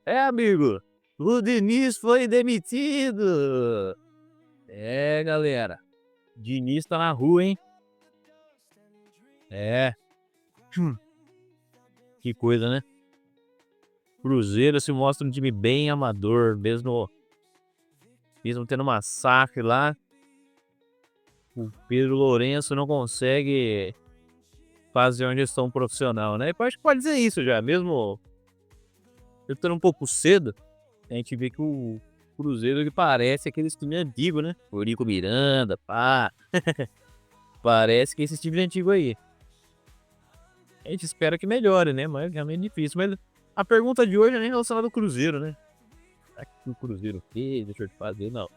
Amigo, o Diniz foi demitido. Galera, Diniz tá na rua, hein? É, hum, que coisa, né? Cruzeiro se mostra um time bem amador, mesmo tendo massacre lá. O Pedro Lourenço não consegue fazer uma gestão profissional, né? Acho que pode dizer isso já, mesmo eu estando um pouco cedo, a gente vê que o Cruzeiro ele parece aqueles times antigos, né? O Eurico Miranda, pá. Parece que esse time antigo aí. A gente espera que melhore, né? Mas é realmente difícil. Mas a pergunta de hoje é nem relacionada ao Cruzeiro, né? Será que o Cruzeiro fez? Deixa eu te fazer, não.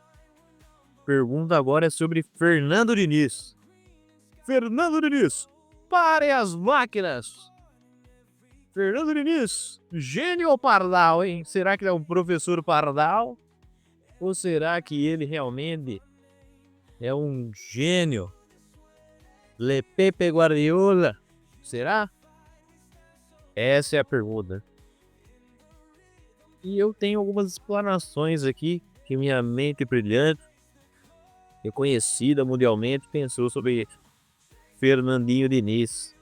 Pergunta agora é sobre Fernando Diniz. Fernando Diniz, pare as máquinas! Fernando Diniz, gênio ou pardal, hein? Será que ele é um professor pardal? Ou será que ele realmente é um gênio? Le Pepe Guardiola? Será? Essa é a pergunta. E eu tenho algumas explanações aqui que minha mente brilhante, reconhecida mundialmente, pensou sobre Fernandinho Diniz.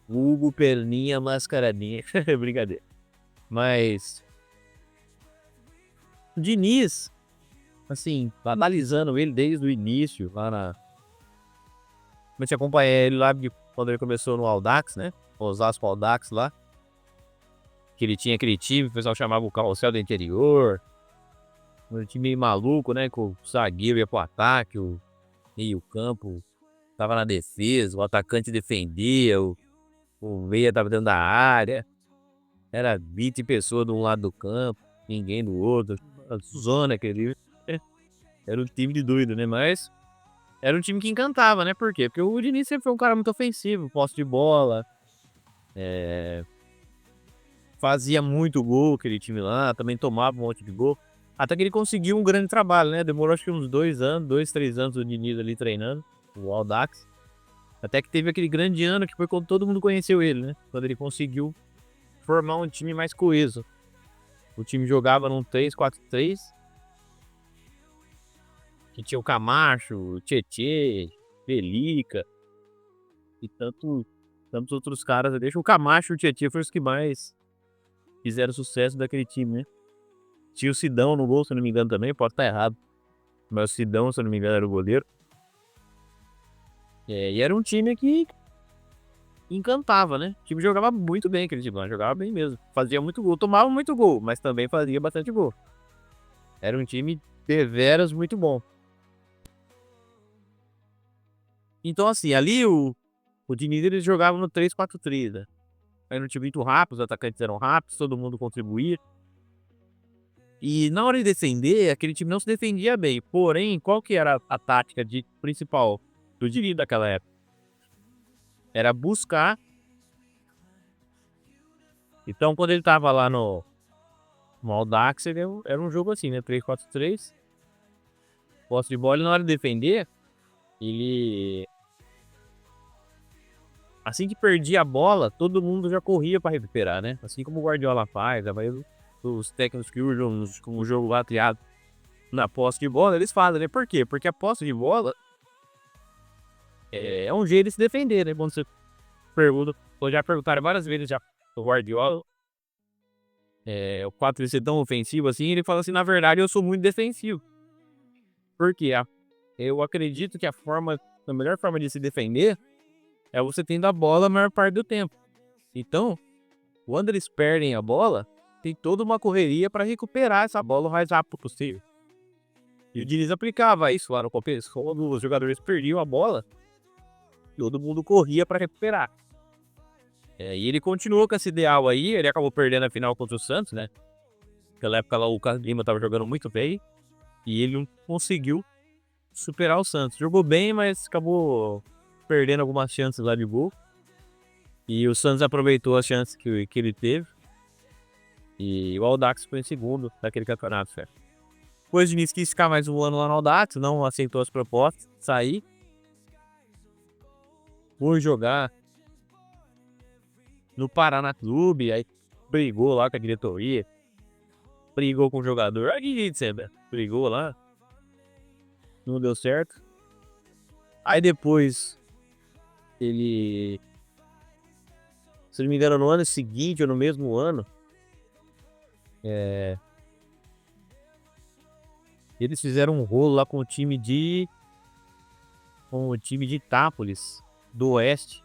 Hugo Perninha Mascaradinha. Brincadeira. Mas o Diniz, assim, analisando ele desde o início, lá na. Comecei a acompanhar ele lá quando ele começou no Audax, né? O Osasco Audax lá. Que ele tinha aquele time, o pessoal chamava o Carrossel do Interior. Um time meio maluco, né? Com o zagueiro ia pro ataque, o meio-campo tava na defesa, o atacante defendia, o meia tava dentro da área. Era 20 pessoas de um lado do campo, ninguém do outro. A zona aquele. Era um time de doido, né? Mas era um time que encantava, né? Por quê? Porque o Diniz sempre foi um cara muito ofensivo, posse de bola, fazia muito gol aquele time lá, também tomava um monte de gol. Até que ele conseguiu um grande trabalho, né? Demorou acho que uns 2 anos, 2, 3 anos o Diniz ali treinando, o Audax. Até que teve aquele grande ano que foi quando todo mundo conheceu ele, né? Quando ele conseguiu formar um time mais coeso. O time jogava num 3-4-3, que tinha o Camacho, o Tietê, Pelica e tantos outros caras. Deixa o Camacho e o Tietê foram os que mais fizeram sucesso daquele time, né? Tinha o Sidão no gol, se eu não me engano também, pode estar errado. Mas o Sidão, se eu não me engano, era o goleiro. E era um time que encantava, né? O time jogava muito bem aquele time lá, jogava bem mesmo. Fazia muito gol, tomava muito gol, mas também fazia bastante gol. Era um time deveras muito bom. Então, assim, ali o Diniz eles jogavam no 3-4-3, né? Era um time muito rápido, os atacantes eram rápidos, todo mundo contribuía. E na hora de defender, aquele time não se defendia bem. Porém, qual que era a tática principal do Diniz daquela época? Era buscar. Então, quando ele tava lá no Audax, era um jogo assim, né? 3-4-3. Posse de bola, e na hora de defender, ele. Assim que perdia a bola, todo mundo já corria para recuperar, né? Assim como o Guardiola faz, os técnicos que usam com o jogo lá triado na posse de bola, eles fazem, né? Por quê? Porque a posse de bola é um jeito de se defender, né? Quando você pergunta, ou já perguntaram várias vezes já o Guardiola, o fato de ser tão ofensivo assim, ele fala assim, na verdade eu sou muito defensivo. Por quê? Eu acredito que a melhor forma de se defender é você tendo a bola a maior parte do tempo. Então, quando eles perdem a bola, tem toda uma correria para recuperar essa bola o mais rápido possível. E o Diniz aplicava isso lá no começo, quando os jogadores perdiam a bola, todo mundo corria para recuperar. E ele continuou com esse ideal aí, ele acabou perdendo a final contra o Santos, né? Naquela época lá o Carlos Lima tava jogando muito bem e ele não conseguiu superar o Santos. Jogou bem, mas acabou perdendo algumas chances lá de gol. E o Santos aproveitou as chances que ele teve. E o Audax foi em segundo daquele campeonato, certo? Depois o Diniz quis ficar mais um ano lá no Audax, não aceitou as propostas, sair. Foi jogar no Paraná Clube, aí brigou lá com a diretoria, brigou com o jogador, aí sempre brigou lá, não deu certo. Aí depois ele, se não me engano, no ano seguinte ou no mesmo ano, eles fizeram um rolo lá com o time de Itápolis, do Oeste,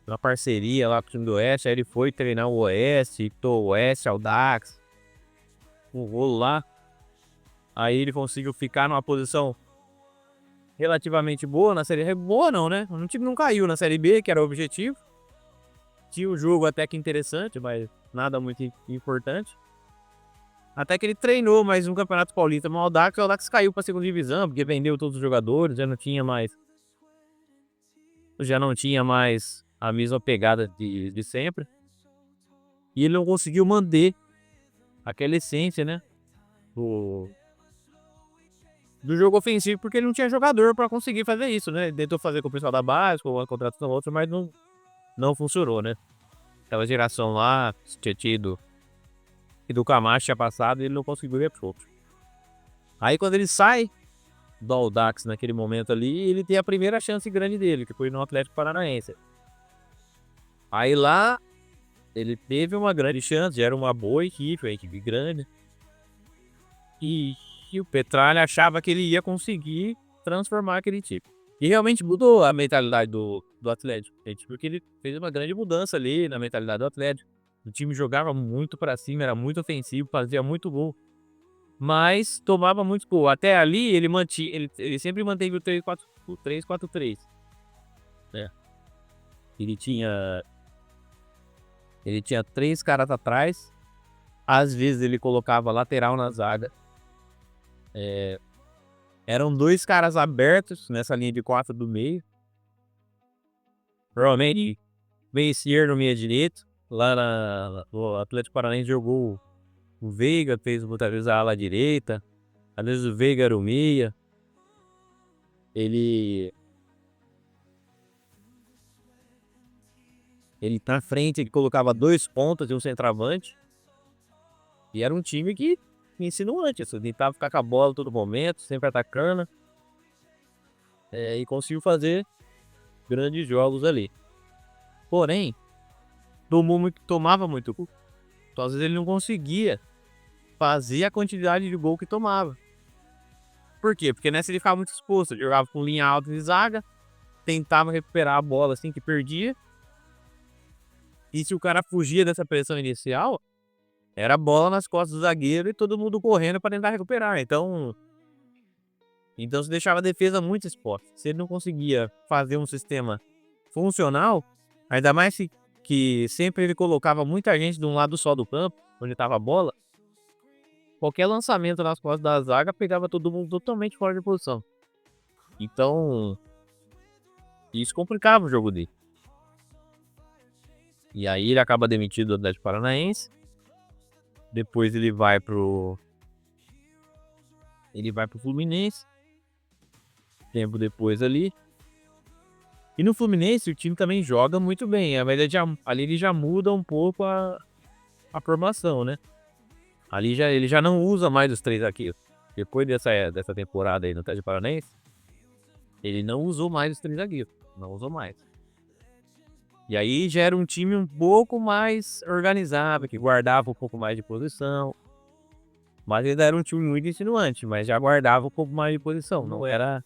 uma parceria lá com o time do Oeste. Aí ele foi treinar o Oeste, o Oeste, Audax, um rolo lá. Aí ele conseguiu ficar numa posição relativamente boa na Série B. Boa não, né? O time não caiu na Série B, que era o objetivo. Tinha o jogo até que interessante, mas nada muito importante. Até que ele treinou mais um Campeonato Paulista no Audax. O Audax caiu para a segunda divisão, porque vendeu todos os jogadores, já não tinha mais a mesma pegada de sempre. E ele não conseguiu manter aquela essência, né? Do jogo ofensivo, porque ele não tinha jogador para conseguir fazer isso, né? Ele tentou fazer com o pessoal da base, com a contratação outra, mas não funcionou, né? Aquela geração lá, tinha tido, e do Camacho tinha passado, e ele não conseguiu ir pro outro. Aí quando ele sai do Audax naquele momento ali, ele tem a primeira chance grande dele, que foi no Atlético Paranaense. Aí lá, ele teve uma grande chance, era uma boa equipe, uma equipe grande. E o Petralha achava que ele ia conseguir transformar aquele time. E realmente mudou a mentalidade do Atlético, gente, porque ele fez uma grande mudança ali na mentalidade do Atlético. O time jogava muito pra cima, era muito ofensivo, fazia muito gol, mas tomava muito gol. Até ali ele sempre manteve o 3-4-3, né? Ele tinha três caras atrás. Às vezes ele colocava lateral na zaga. Eram dois caras abertos nessa linha de 4 do meio. Provavelmente meio esquerdo, meia direito. Lá no Atlético Paranaense jogou o Veiga, fez muitas vezes a ala direita. Às vezes o Veiga era o meia. Ele na frente, ele colocava dois pontas e um centroavante. E era um time que insinuante, assim, tentava ficar com a bola a todo momento, sempre atacando. E conseguiu fazer grandes jogos ali. Porém, tomava muito gol. Então, às vezes ele não conseguia fazer a quantidade de gol que tomava. Por quê? Porque nessa ele ficava muito exposto. Ele jogava com linha alta de zaga, tentava recuperar a bola assim que perdia. E se o cara fugia dessa pressão inicial, era bola nas costas do zagueiro e todo mundo correndo para tentar recuperar. Então se deixava a defesa muito exposta. Se ele não conseguia fazer um sistema funcional, ainda mais que sempre ele colocava muita gente de um lado só do campo, onde estava a bola, qualquer lançamento nas costas da zaga pegava todo mundo totalmente fora de posição. Então, isso complicava o jogo dele. E aí ele acaba demitido do Atlético Paranaense. Depois ele vai pro Fluminense. Tempo depois ali. E no Fluminense o time também joga muito bem. Mas ali ele já muda um pouco a formação, né? Ali ele já não usa mais os três aqui. Depois dessa temporada aí no Atlético Paranaense, ele não usou mais os três zagueiros. Não usou mais. E aí já era um time um pouco mais organizado, que guardava um pouco mais de posição. Mas ainda era um time muito insinuante, mas já guardava um pouco mais de posição. Não era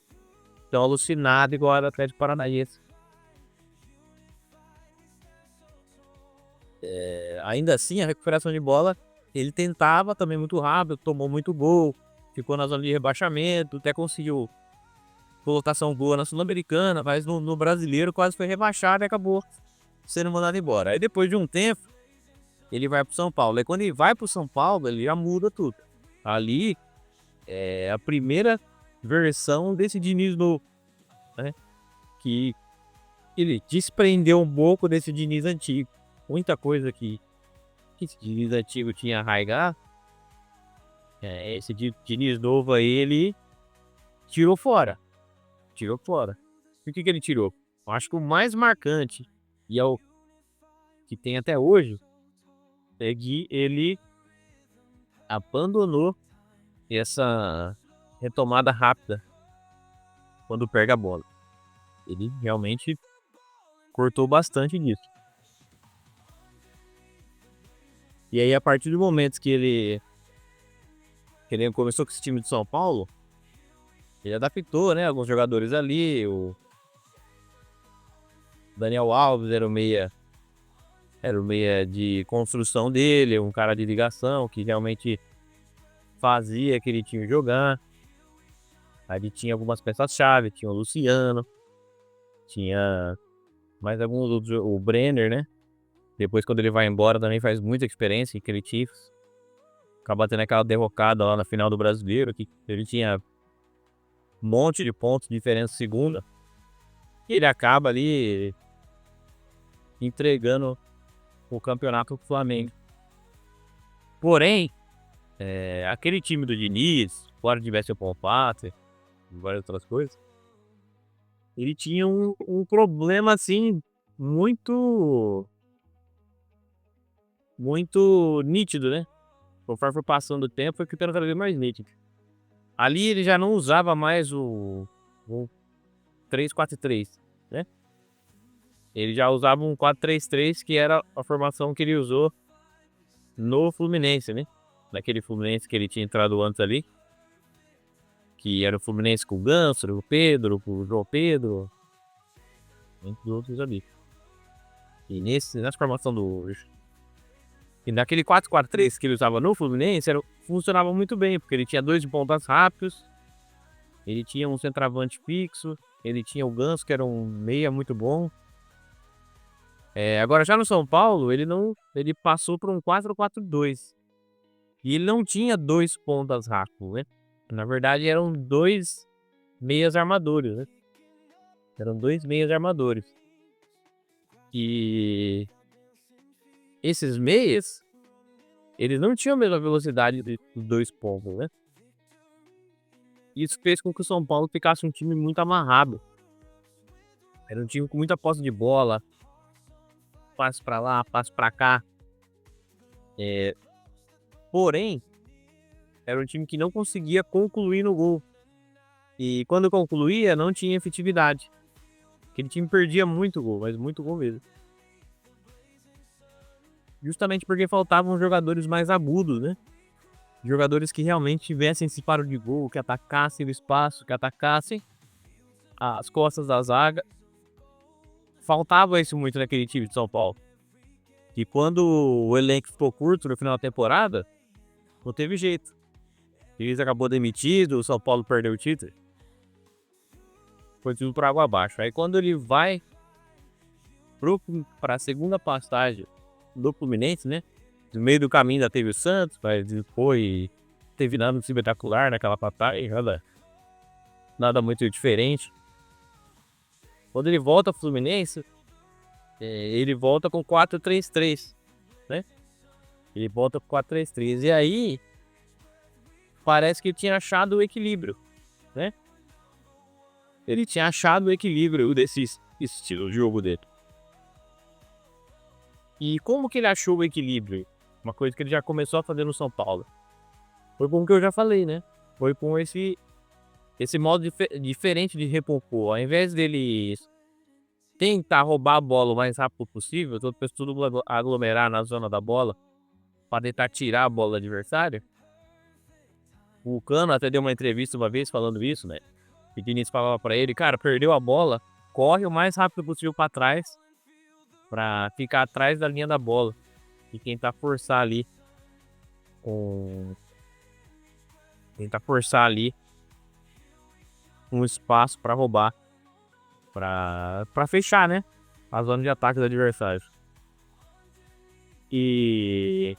tão alucinado igual era o Atlético Paranaense. Ainda assim, a recuperação de bola, ele tentava também muito rápido, tomou muito gol, ficou na zona de rebaixamento, até conseguiu colocação boa na Sul-Americana, mas no Brasileiro quase foi rebaixado e acabou sendo mandado embora. Aí depois de um tempo, ele vai pro São Paulo. Aí quando ele vai pro São Paulo, ele já muda tudo. Ali é a primeira versão desse Diniz novo, né? Que ele desprendeu um pouco desse Diniz antigo. Muita coisa que esse Diniz antigo tinha arraigado. Esse Diniz novo aí, ele tirou fora. Tirou fora. Por que ele tirou? Eu acho que o mais marcante, e é o que tem até hoje, Lopetegui, ele abandonou essa retomada rápida quando pega a bola. Ele realmente cortou bastante nisso. E aí, a partir do momento que ele começou com esse time de São Paulo, ele adaptou, né, alguns jogadores ali. O Daniel Alves era o meia de construção dele, um cara de ligação que realmente fazia aquele time jogar. Aí ele tinha algumas peças-chave, tinha o Luciano, tinha mais alguns outros, o Brenner, né? Depois, quando ele vai embora, também faz muita diferença em aquele Chiefs. Acaba tendo aquela derrocada lá na final do Brasileiro, que ele tinha um monte de pontos de diferença segunda. E ele acaba ali entregando o campeonato pro Flamengo. Porém, aquele time do Diniz, fora tivesse o Pompater e várias outras coisas, ele tinha um problema assim muito nítido, né? Conforme foi passando o tempo, foi ficando cada vez mais nítido. Ali ele já não usava mais o 3-4-3, né? Ele já usava um 4-3-3, que era a formação que ele usou no Fluminense, né? Naquele Fluminense que ele tinha entrado antes ali. Que era o Fluminense com o Ganso, o Pedro, o João Pedro, entre outros ali. E nessa formação e naquele 4-4-3 que ele usava no Fluminense, funcionava muito bem, porque ele tinha 2 de pontas rápidos, ele tinha um centroavante fixo, ele tinha o Ganso, que era um meia muito bom. Agora, já no São Paulo, ele passou para um 4-4-2. E ele não tinha 2 pontas rápidos, né? Na verdade, eram 2 meias armadores, né? Eram 2 meias armadores. E esses meias, eles não tinham a mesma velocidade dos 2 pontos, né? Isso fez com que o São Paulo ficasse um time muito amarrado. Era um time com muita posse de bola, passe pra lá, passe pra cá. Porém, era um time que não conseguia concluir no gol. E quando concluía, não tinha efetividade. Aquele time perdia muito gol, mas muito gol mesmo. Justamente porque faltavam jogadores mais agudos, né? Jogadores que realmente tivessem esse faro de gol, que atacassem o espaço, que atacassem as costas da zaga. Faltava isso muito naquele time de São Paulo. E quando o elenco ficou curto no final da temporada, não teve jeito. O Diniz acabou demitido, o São Paulo perdeu o título. Foi tudo por água abaixo. Aí quando ele vai para a segunda passagem do Fluminense, né? No meio do caminho ainda teve o Santos, mas depois teve nada espetacular naquela passagem, nada muito diferente. Quando ele volta ao Fluminense, ele volta com 4-3-3, né? Ele volta com 4-3-3. E aí, parece que ele tinha achado o equilíbrio, né? Ele tinha achado o equilíbrio desse estilo de jogo dele. E como que ele achou o equilíbrio? Uma coisa que ele já começou a fazer no São Paulo. Foi com o que eu já falei, né? Foi com esse modo diferente de recompor. Ao invés dele tentar roubar a bola o mais rápido possível, tudo aglomerar na zona da bola para tentar tirar a bola do adversário. O Cano até deu uma entrevista uma vez falando isso, né? O Diniz falava para ele, cara, perdeu a bola, corre o mais rápido possível para trás, para ficar atrás da linha da bola e tentar forçar ali um espaço para roubar, para fechar, né, a zona de ataque do adversário. E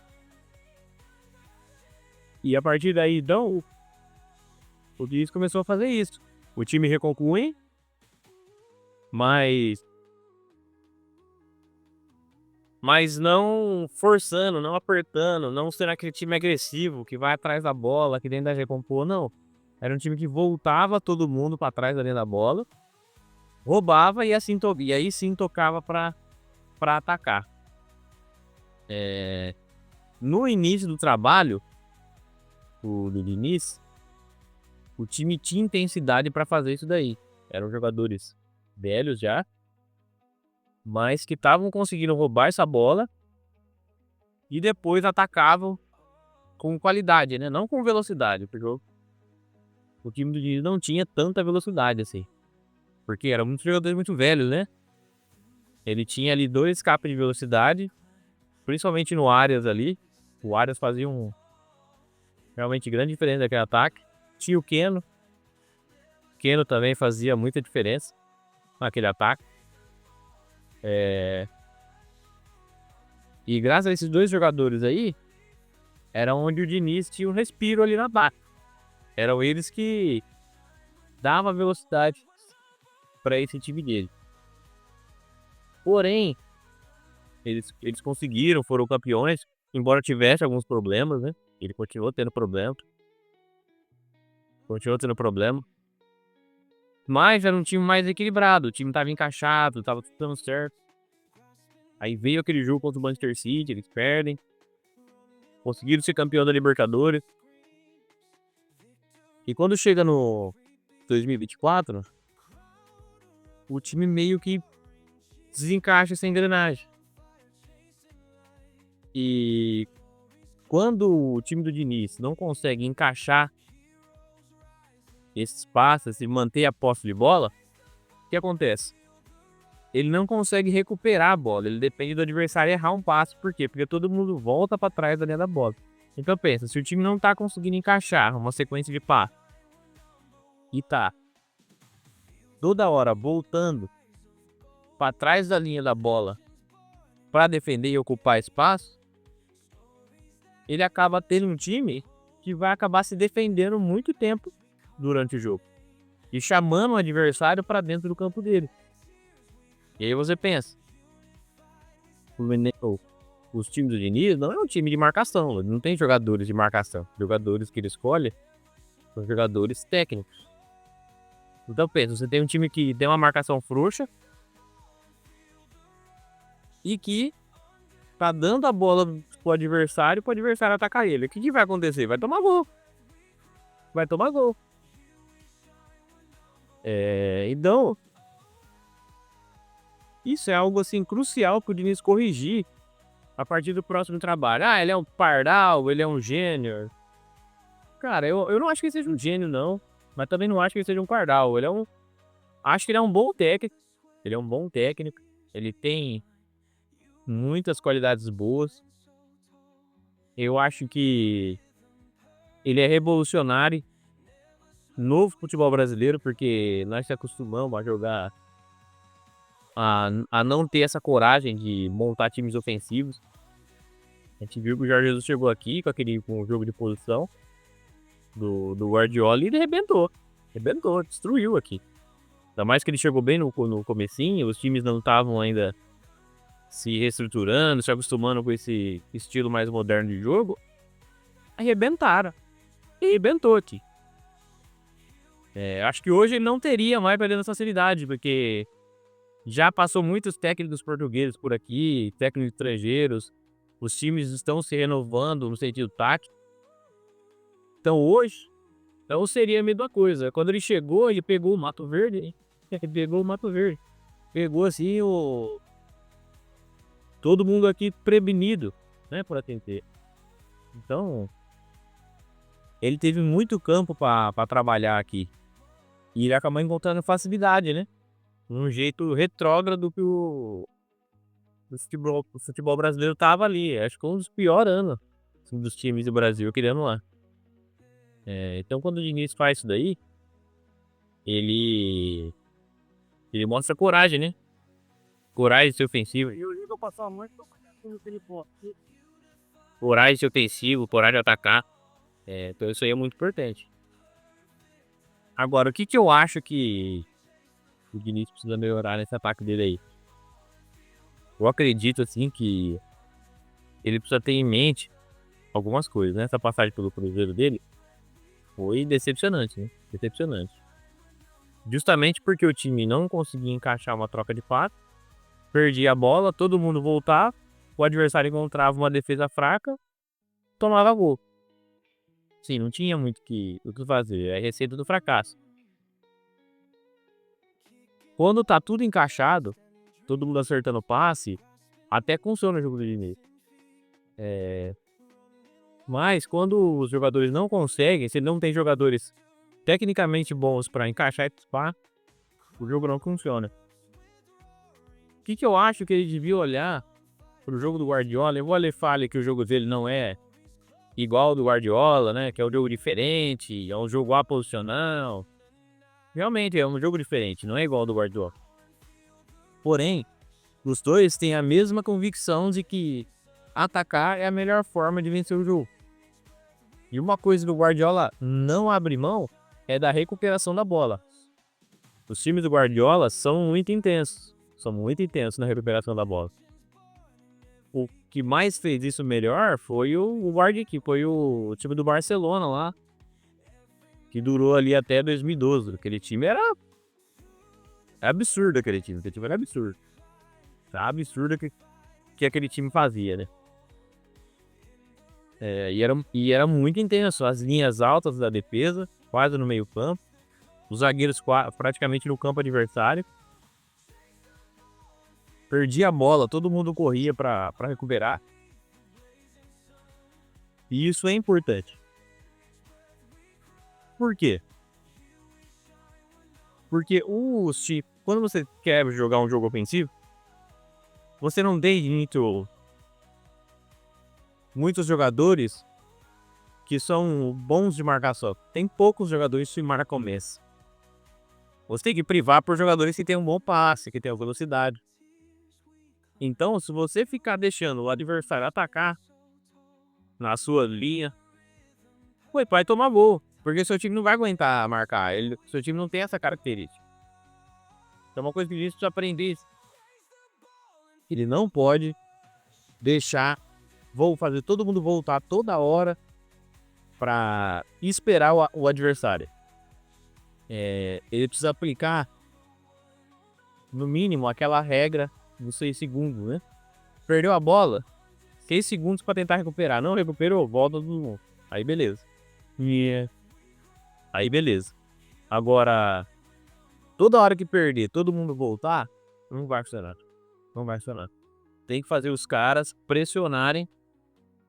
a partir daí, então, o Diniz começou a fazer isso. O time reconclui, mas não forçando, não apertando, não sendo aquele time agressivo que vai atrás da bola, que tenta recompor, não. Era um time que voltava todo mundo para trás da linha da bola, roubava e aí sim tocava para atacar. No início do trabalho, do Diniz, o time tinha intensidade para fazer isso daí. Eram jogadores velhos já, mas que estavam conseguindo roubar essa bola e depois atacavam com qualidade, né? Não com velocidade, porque o time do Diniz não tinha tanta velocidade assim. Porque eram muitos jogadores muito velhos, né? Ele tinha ali 2 escapes de velocidade, principalmente no Arias ali. O Arias fazia realmente grande diferença naquele ataque. Tinha o Keno. O Keno também fazia muita diferença naquele ataque. E graças a esses 2 jogadores aí, era onde o Diniz tinha um respiro ali na base. Eram eles que davam velocidade para esse time dele. Porém, eles conseguiram, foram campeões, embora tivesse alguns problemas, né? Ele continuou tendo problema. Mas era um time mais equilibrado, o time tava encaixado, tava tudo dando certo. Aí veio aquele jogo contra o Manchester City, eles perdem. Conseguiram ser campeão da Libertadores. E quando chega no 2024, o time meio que desencaixa essa engrenagem. E quando o time do Diniz não consegue encaixar esses passes e manter a posse de bola, o que acontece? Ele não consegue recuperar a bola, ele depende do adversário errar um passe. Por quê? Porque todo mundo volta para trás da linha da bola. Então pensa, se o time não tá conseguindo encaixar uma sequência de passes e tá toda hora voltando para trás da linha da bola para defender e ocupar espaço, ele acaba tendo um time que vai acabar se defendendo muito tempo durante o jogo e chamando o adversário para dentro do campo dele. E aí você pensa, os times do Diniz não é um time de marcação, não tem jogadores de marcação. Jogadores que ele escolhe são jogadores técnicos. Então pensa, você tem um time que tem uma marcação frouxa e que tá dando a bola pro adversário atacar ele. O que vai acontecer? Vai tomar gol. Então, isso é algo assim crucial pro Diniz corrigir a partir do próximo trabalho. Ele é um pardal, ele é um gênio. Cara, eu não acho que ele seja um gênio, não. Mas também não acho que ele seja um pardal. Acho que ele é um bom técnico. Ele tem muitas qualidades boas. Eu acho que ele é revolucionário no futebol brasileiro, porque nós se acostumamos a jogar, a não ter essa coragem de montar times ofensivos. A gente viu que o Jorge Jesus chegou aqui com o jogo de posição do Guardiola e ele arrebentou, destruiu aqui. Ainda mais que ele chegou bem no comecinho, os times não estavam ainda se reestruturando, se acostumando com esse estilo mais moderno de jogo. Arrebentou aqui. Acho que hoje ele não teria mais perdendo facilidade, porque já passou muitos técnicos portugueses por aqui, técnicos estrangeiros. Os times estão se renovando no sentido tático. Então hoje, seria a mesma coisa. Quando ele chegou, ele pegou o Mato Verde, hein? Pegou assim todo mundo aqui prevenido, né, por atender. Então, ele teve muito campo para trabalhar aqui. E ele acabou encontrando facilidade, né? Um jeito retrógrado que o futebol brasileiro tava ali. Acho que um dos piores anos assim, dos times do Brasil, querendo lá. Então, quando o Diniz faz isso daí, ele mostra coragem, né? Coragem de ser ofensivo. Coragem de ser ofensivo, coragem de atacar. Então, isso aí é muito importante. Agora, o que eu acho que o Diniz precisa melhorar nesse ataque dele aí? Eu acredito, assim, que ele precisa ter em mente algumas coisas, né? Essa passagem pelo Cruzeiro dele foi decepcionante, né? Justamente porque o time não conseguia encaixar uma troca de passe, perdia a bola, todo mundo voltava, o adversário encontrava uma defesa fraca tomava gol. Sim, não tinha muito o que fazer. É a receita do fracasso. Quando tá tudo encaixado, todo mundo acertando o passe, até funciona o jogo do Diniz. Mas quando os jogadores não conseguem, se não tem jogadores tecnicamente bons para encaixar esse passe, o jogo não funciona. O que eu acho que ele devia olhar pro jogo do Guardiola? Eu vou ler fale que o jogo dele não é igual ao do Guardiola, né? Que é um jogo diferente, é um jogo aposicional. Realmente é um jogo diferente, não é igual ao do Guardiola. Porém, os dois têm a mesma convicção de que atacar é a melhor forma de vencer o jogo. E uma coisa que o Guardiola não abre mão é da recuperação da bola. Os times do Guardiola são muito intensos. São muito intensos na recuperação da bola. O que mais fez isso melhor foi o foi o time do Barcelona lá. Que durou ali até 2012. Aquele time era absurdo, aquele time. Aquele time era absurdo. Absurdo que aquele time fazia, né? E era muito intenso. As linhas altas da defesa, quase no meio campo. Os zagueiros praticamente no campo adversário. Perdia a bola, todo mundo corria para recuperar. E isso é importante. Por quê? Porque quando você quer jogar um jogo ofensivo, você não tem muitos jogadores que são bons de marcação. Tem poucos jogadores que marcam começo. Você tem que privar por jogadores que têm um bom passe, que têm velocidade. Então, se você ficar deixando o adversário atacar na sua linha, ele vai tomar gol. Porque seu time não vai aguentar marcar. Seu time não tem essa característica. Então, uma coisa que a gente precisa aprender. Ele não pode deixar fazer todo mundo voltar toda hora para esperar o adversário. Ele precisa aplicar, no mínimo, aquela regra dos 6 segundos, né? Perdeu a bola, 6 segundos para tentar recuperar. Não recuperou, volta do novo. Aí beleza. Aí beleza. Agora, toda hora que perder, todo mundo voltar, não vai funcionar. Não vai funcionar. Tem que fazer os caras pressionarem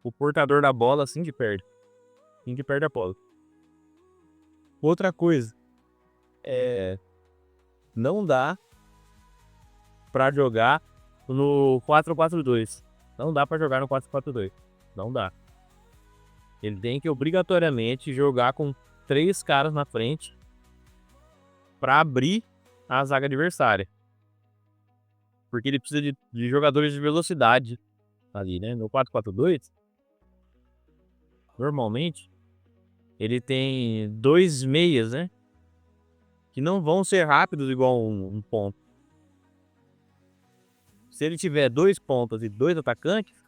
o portador da bola assim que perde. Assim que perde a bola. Outra coisa. Não dá pra jogar no 4-4-2. Não dá pra jogar no 4-4-2. Não dá. Ele tem que obrigatoriamente jogar com 3 caras na frente pra abrir a zaga adversária. Porque ele precisa de jogadores de velocidade ali, né? No 4-4-2, normalmente, ele tem 2 meias, né? Que não vão ser rápidos igual um ponto. Se ele tiver 2 pontas e 2 atacantes,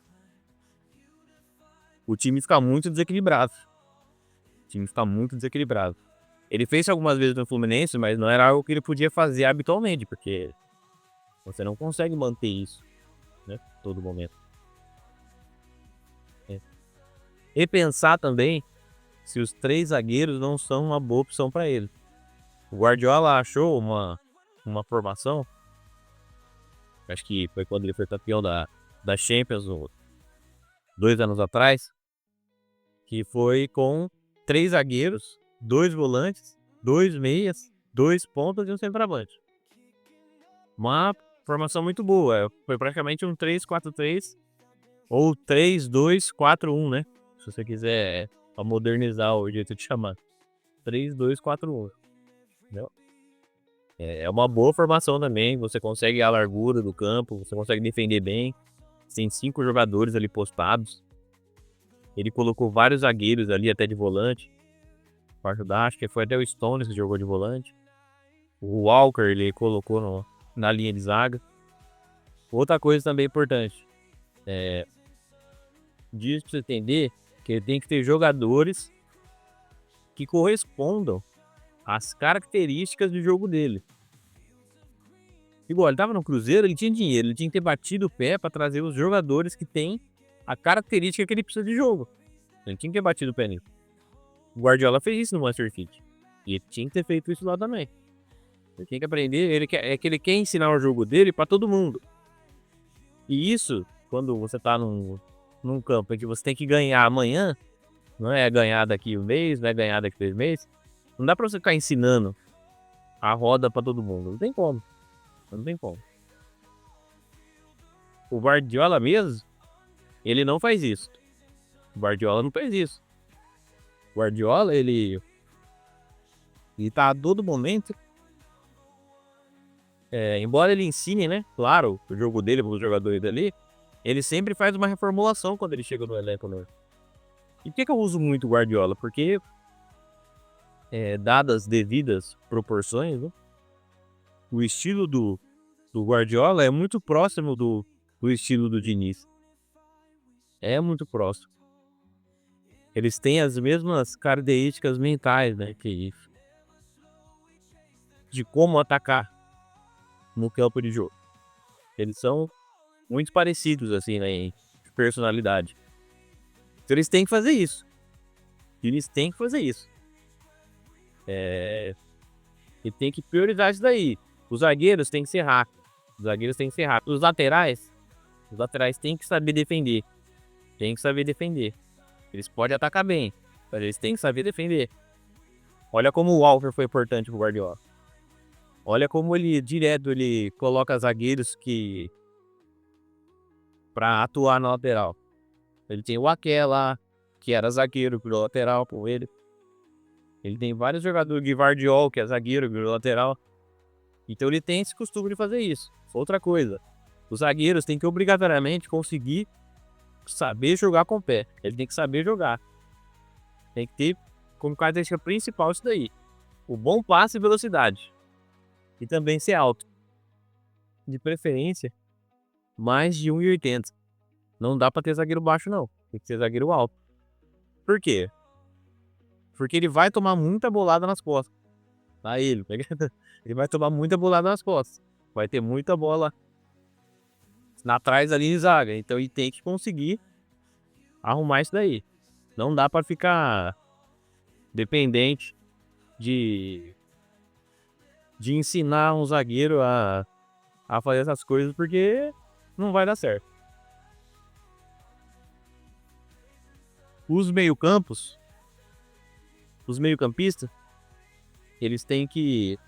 o time fica muito desequilibrado. Ele fez algumas vezes no Fluminense, mas não era algo que ele podia fazer habitualmente, porque você não consegue manter isso, né? Todo momento. E pensar também se os 3 zagueiros não são uma boa opção para ele. O Guardiola achou uma formação, acho que foi quando ele foi campeão da Champions 2 anos atrás, que foi com 3 zagueiros, 2 volantes, 2 meias, 2 pontas e um centroavante. Uma formação muito boa. Foi praticamente um 3-4-3 ou 3-2-4-1, né? Se você quiser modernizar o jeito de chamar. 3-2-4-1. Entendeu? É uma boa formação também. Você consegue a largura do campo, você consegue defender bem. Tem 5 jogadores ali postados. Ele colocou vários zagueiros ali, até de volante, para ajudar. Acho que foi até o Stones que jogou de volante. O Walker ele colocou na linha de zaga. Outra coisa também importante. Diz pra você entender que ele tem que ter jogadores que correspondam às características do jogo dele. Igual, ele tava no Cruzeiro, ele tinha dinheiro, ele tinha que ter batido o pé para trazer os jogadores que têm a característica que ele precisa de jogo. Ele tinha que ter batido o pé nisso. O Guardiola fez isso no Manchester City. E ele tinha que ter feito isso lá também. Ele tinha que aprender. É que ele quer ensinar o jogo dele pra todo mundo. E isso, quando você tá num campo em que você tem que ganhar amanhã, não é ganhar daqui um mês, não é ganhar daqui 3 meses, não dá pra você ficar ensinando a roda pra todo mundo. Não tem como. Não tem como. O Guardiola mesmo, ele não faz isso. O Guardiola não faz isso. O Guardiola, ele tá a todo momento, embora ele ensine, né? Claro, o jogo dele para os jogadores dali, ele sempre faz uma reformulação quando ele chega no elenco novo. E por que eu uso muito o Guardiola? Porque, dadas devidas proporções, né, o estilo do Guardiola é muito próximo do estilo do Diniz. É muito próximo. Eles têm as mesmas características mentais, né? De como atacar no campo de jogo. Eles são muito parecidos, assim, né, em personalidade. Então eles têm que fazer isso. Eles têm que fazer isso. E tem que priorizar isso daí. Os zagueiros têm que ser rápidos. Os zagueiros têm que ser rápidos. Os laterais têm que saber defender. Tem que saber defender. Eles podem atacar bem, mas eles têm que saber defender. Olha como o Walker foi importante pro Guardiola. Olha como ele direto ele coloca zagueiros que para atuar na lateral. Ele tem o Ake lá, que era zagueiro, virou lateral com ele. Ele tem vários jogadores, Guivardiol, que é zagueiro, virou lateral. Então ele tem esse costume de fazer isso. Outra coisa, os zagueiros têm que obrigatoriamente conseguir saber jogar com o pé. Ele tem que saber jogar. Tem que ter como característica principal isso daí. O bom passe e velocidade. E também ser alto. De preferência, mais de 1,80. Não dá pra ter zagueiro baixo, não. Tem que ter zagueiro alto. Por quê? Porque ele vai tomar muita bolada nas costas. Tá ele. Ele vai tomar muita bolada nas costas. Vai ter muita bola atrás ali de zaga. Então ele tem que conseguir arrumar isso daí. Não dá pra ficar dependente de ensinar um zagueiro a fazer essas coisas, porque não vai dar certo. Os meio-campos, os meio-campistas, eles têm que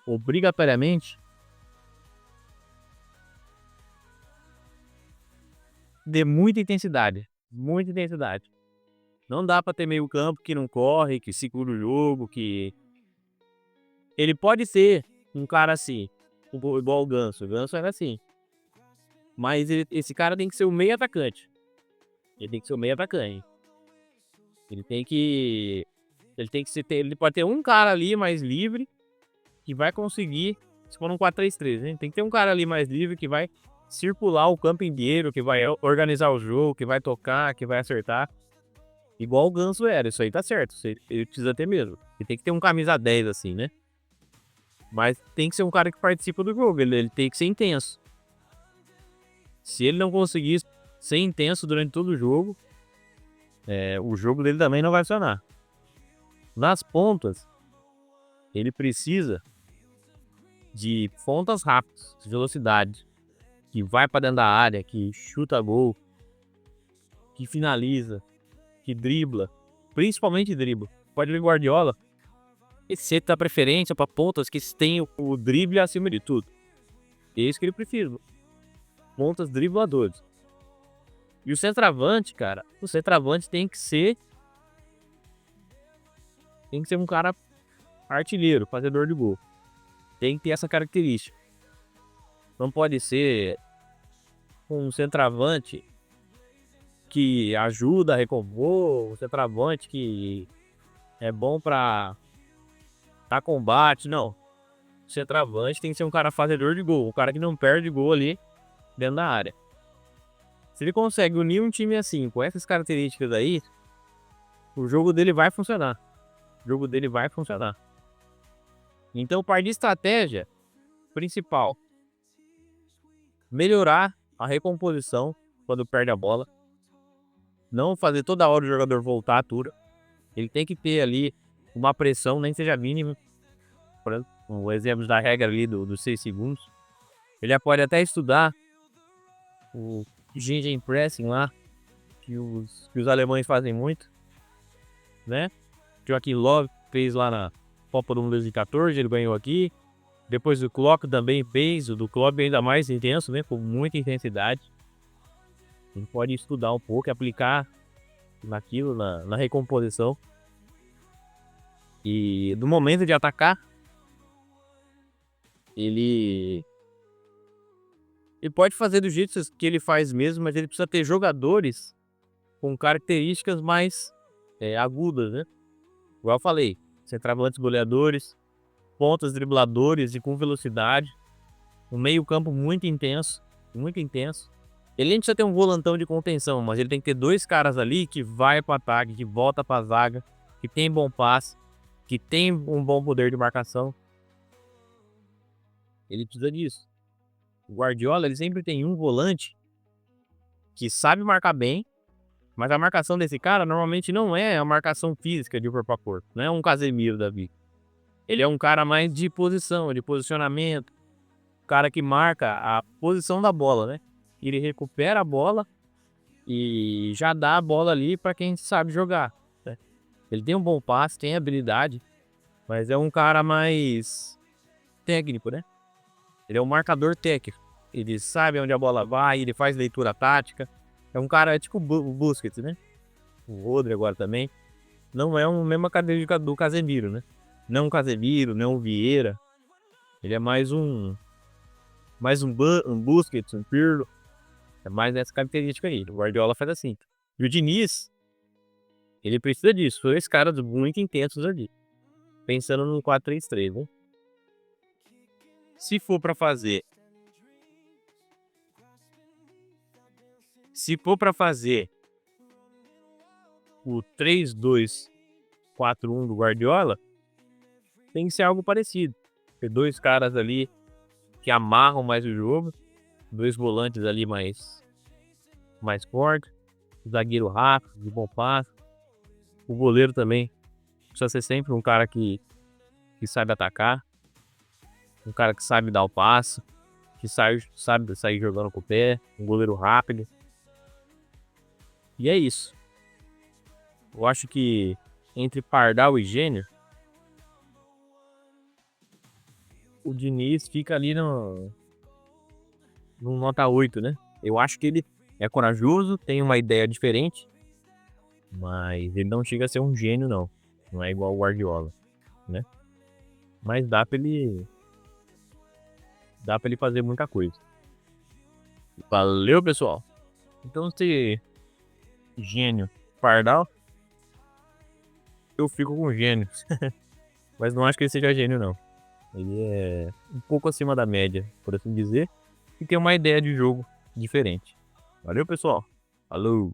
obrigatoriamente de muita intensidade. Muita intensidade. Não dá pra ter meio-campo que não corre, que segura o jogo, que. Ele pode ser um cara assim, igual o Ganso. O Ganso era assim. Mas esse cara tem que ser o meio atacante. Ele tem que ser o meio atacante. Ele tem que. Ele pode ter um cara ali mais livre que vai conseguir. Se for um 4-3-3, né? Tem que ter um cara ali mais livre que vai circular o campo inteiro, que vai organizar o jogo, que vai tocar, que vai acertar. Igual o Ganso era, isso aí tá certo. Ele precisa ter mesmo. Ele tem que ter um camisa 10 assim, né? Mas tem que ser um cara que participa do jogo, ele tem que ser intenso. Se ele não conseguir ser intenso durante todo o jogo, o jogo dele também não vai funcionar. Nas pontas, ele precisa de pontas rápidas, de velocidade, que vai para dentro da área, que chuta gol, que finaliza, que dribla, principalmente dribla. Pode ver Guardiola, esse dá preferência para pontas que têm o drible acima de tudo. É isso que ele precisa. Pontas dribladores. E o centroavante, cara, o centroavante tem que ser um cara artilheiro, fazedor de gol. Tem que ter essa característica. Não pode ser um centroavante que ajuda a recompor, um centroavante que é bom pra dar combate, não. O centroavante tem que ser um cara fazedor de gol, um cara que não perde gol ali dentro da área. Se ele consegue unir um time assim, com essas características aí, o jogo dele vai funcionar. O jogo dele vai funcionar. Então, parte de estratégia principal: melhorar a recomposição quando perde a bola. Não fazer toda hora o jogador voltar tudo. Ele tem que ter ali uma pressão, nem seja mínima. Por exemplo, o exemplo da regra ali dos 6 segundos. Ele pode até estudar o Gegenpressing lá, que os alemães fazem muito, né? Joachim Löw fez lá na Copa do Mundo 2014, ele ganhou aqui. Depois o Klopp também fez, o do Klopp ainda mais intenso, né? Com muita intensidade. Ele pode estudar um pouco e aplicar naquilo, na recomposição. E no momento de atacar, ele pode fazer do jeito que ele faz mesmo, mas ele precisa ter jogadores com características mais agudas, né? Igual eu falei, centroavantes goleadores, pontas dribladores e com velocidade. Um meio campo muito intenso, muito intenso. Ele nem precisa ter um volantão de contenção, mas ele tem que ter dois caras ali que vai para o ataque, que volta para a zaga, que tem bom passe, que tem um bom poder de marcação. Ele precisa disso. O Guardiola, ele sempre tem um volante que sabe marcar bem, mas a marcação desse cara normalmente não é a marcação física de corpo a corpo. Não é um Casemiro da vida. Ele é um cara mais de posição, de posicionamento. O cara que marca a posição da bola, né? Ele recupera a bola e já dá a bola ali para quem sabe jogar, né? Ele tem um bom passe, tem habilidade, mas é um cara mais técnico, né? Ele é um marcador técnico. Ele sabe onde a bola vai, ele faz leitura tática. É um cara tipo o Busquets, né? O Rodri agora também. Não é uma mesma característica do Casemiro, né? Não o Casemiro, não o Vieira. Ele é mais um Busquets, um Pirlo. É mais nessa característica aí. O Guardiola faz assim. E o Diniz, ele precisa disso. Dois caras muito intensos ali. Pensando no 4-3-3, né? Se for pra fazer o 3-2-4-1 do Guardiola, tem que ser algo parecido. Ter dois caras ali que amarram mais o jogo, dois volantes ali mais fortes, zagueiro rápido, de bom passe. O goleiro também precisa ser sempre um cara que sabe atacar, um cara que sabe dar o passe, que sabe sair jogando com o pé, um goleiro rápido. E é isso. Eu acho que entre Pardal e Gênio, o Diniz fica ali no nota 8, né? Eu acho que ele é corajoso, tem uma ideia diferente, mas ele não chega a ser um gênio, não. Não é igual o Guardiola, né? Mas dá pra ele fazer muita coisa. Valeu, pessoal. Então, se gênio Pardal, eu fico com gênio. Mas não acho que ele seja gênio, não. Ele é um pouco acima da média, por assim dizer, e tem uma ideia de jogo diferente. Valeu, pessoal. Falou.